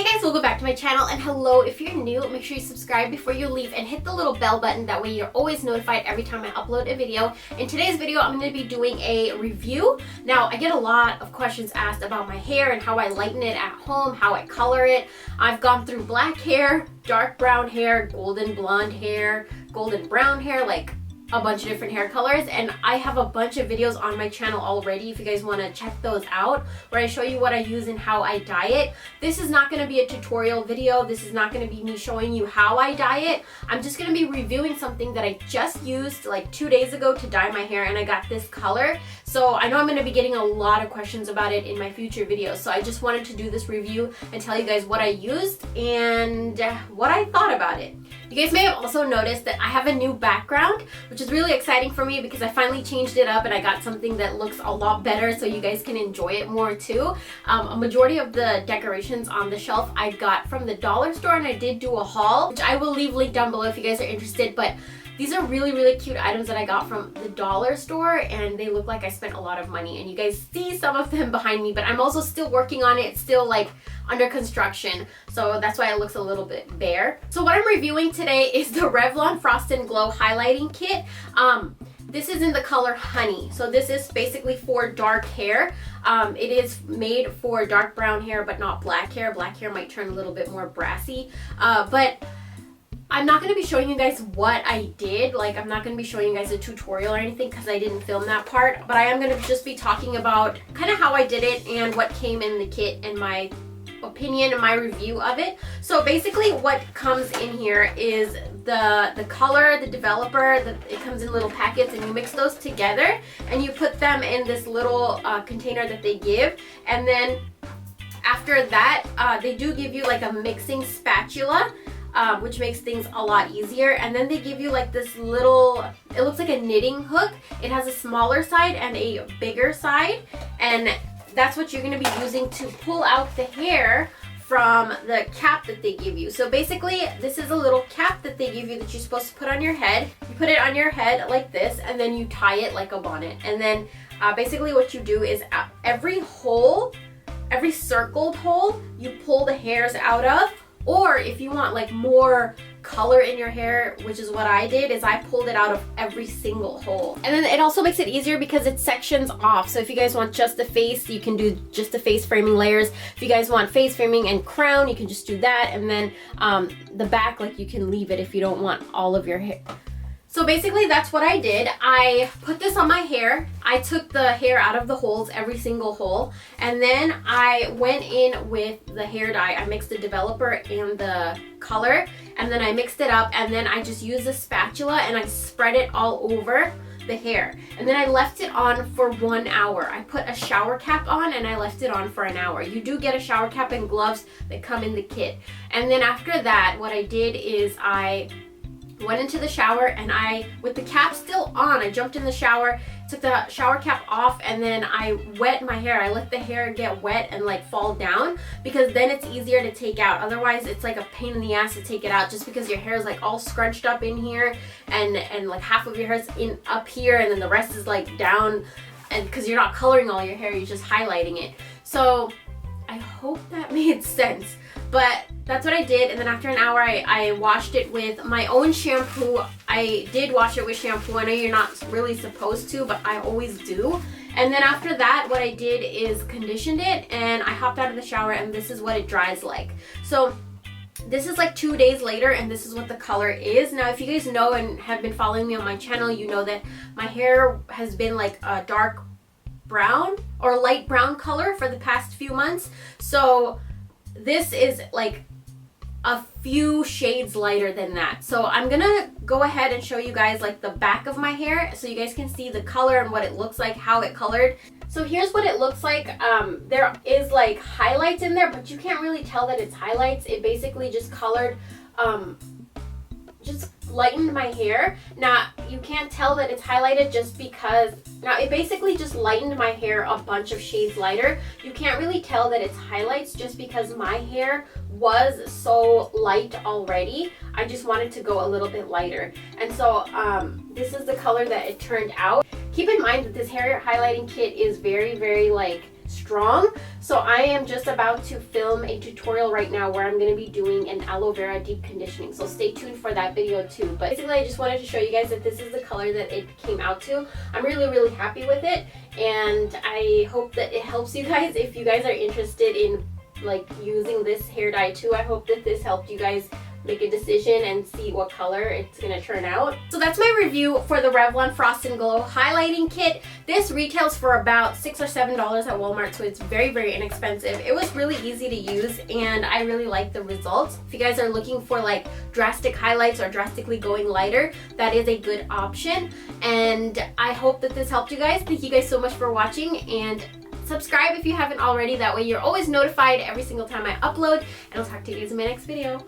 Hey guys, welcome back to my channel, and hello, if you're new, make sure you subscribe before you leave and hit the little bell button. That way you're always notified every time I upload a video. In today's video, I'm going to be doing a review. Now, I get a lot of questions asked about my hair and how I lighten it at home, how I color it. I've gone through black hair, dark brown hair, golden blonde hair, golden brown hair, like a bunch of different hair colors, and I have a bunch of videos on my channel already if you guys want to check those out, where I show you what I use and how I dye it. This is not going to be a tutorial video. This is not going to be me showing you how I dye it. I'm just going to be reviewing something that I just used like 2 days ago to dye my hair, and I got this color. So I know I'm going to be getting a lot of questions about it in my future videos, so I just wanted to do this review and tell you guys what I used and what I thought about it. You guys may have also noticed that I have a new background, which is really exciting for me because I finally changed it up and I got something that looks a lot better so you guys can enjoy it more too. A majority of the decorations on the shelf I got from the dollar store, and I did do a haul, which I will leave linked down below if you guys are interested. But these are really cute items that I got from the dollar store, and they look like I spent a lot of money, and you guys see some of them behind me, but I'm also still working on it. It's still like under construction, so that's why it looks a little bit bare. So what I'm reviewing today is the Revlon Frost and Glow highlighting kit. This is in the color Honey. So this is basically for dark hair. It is made for dark brown hair, but not black hair. Black hair might turn a little bit more brassy, but I'm not going to be showing you guys what I did. Like, I'm not going to be showing you guys a tutorial or anything because I didn't film that part, but I am going to just be talking about kind of how I did it and what came in the kit and my opinion and my review of it. So basically what comes in here is the color, the developer, it comes in little packets, and you mix those together and you put them in this little container that they give. And then after that, they do give you like a mixing spatula, which makes things a lot easier. And then they give you like this little, it looks like a knitting hook. It has a smaller side and a bigger side, and that's what you're going to be using to pull out the hair from the cap that they give you. So basically, this is a little cap that they give you that you're supposed to put on your head. You put it on your head like this, and then you tie it like a bonnet. And then basically what you do is every hole, every circled hole, you pull the hairs out of. Or if you want like more color in your hair, which is what I did, is I pulled it out of every single hole. And then it also makes it easier because it sections off. So if you guys want just the face, you can do just the face framing layers. If you guys want face framing and crown, you can just do that. And then the back, like, you can leave it if you don't want all of your hair. So basically that's what I did. I put this on my hair. I took the hair out of the holes, every single hole, and then I went in with the hair dye. I mixed the developer and the color, and then I mixed it up, and then I just used a spatula and I spread it all over the hair. And then I left it on for 1 hour. I put a shower cap on and I left it on for an hour. You do get a shower cap and gloves that come in the kit. And then after that, what I did is I went into the shower, and with the cap still on, I jumped in the shower, took the shower cap off, and then I wet my hair. I let the hair get wet and like fall down, because then it's easier to take out. Otherwise it's like a pain in the ass to take it out, just because your hair is like all scrunched up in here, and like half of your hair is in up here, and then the rest is like down, and because you're not coloring all your hair, you're just highlighting it. So I hope that made sense. But that's what I did, and then after an hour I washed it with my own shampoo. I did wash it with shampoo. I know you're not really supposed to, but I always do. And then after that, what I did is conditioned it, and I hopped out of the shower, and this is what it dries like. So this is like 2 days later, and this is what the color is. Now, if you guys know and have been following me on my channel, you know that my hair has been like a dark brown or light brown color for the past few months. So this is like a few shades lighter than that. So I'm gonna go ahead and show you guys like the back of my hair so you guys can see the color and what it looks like, how it colored. So here's what it looks like. There is like highlights in there, but you can't really tell that it's highlights. It basically just colored, just lightened my hair. Now, you can't tell that it's highlighted just because, now it basically just lightened my hair a bunch of shades lighter. You can't really tell that it's highlights just because my hair was so light already. I just wanted to go a little bit lighter. And so this is the color that it turned out. Keep in mind that this hair highlighting kit is very like strong. So I am just about to film a tutorial right now where I'm going to be doing an aloe vera deep conditioning. So stay tuned for that video too. But basically I just wanted to show you guys that this is the color that it came out to. I'm really happy with it, and I hope that it helps you guys if you guys are interested in like using this hair dye too. I hope that this helped you guys make a decision and see what color it's gonna turn out. So that's my review for the Revlon Frost and Glow highlighting kit. This retails for about $6 or $7 at Walmart, so it's very inexpensive. It was really easy to use and I really like the results. If you guys are looking for like drastic highlights or drastically going lighter, that is a good option. And I hope that this helped you guys. Thank you guys so much for watching, and subscribe if you haven't already. That way you're always notified every single time I upload, and I'll talk to you guys in my next video.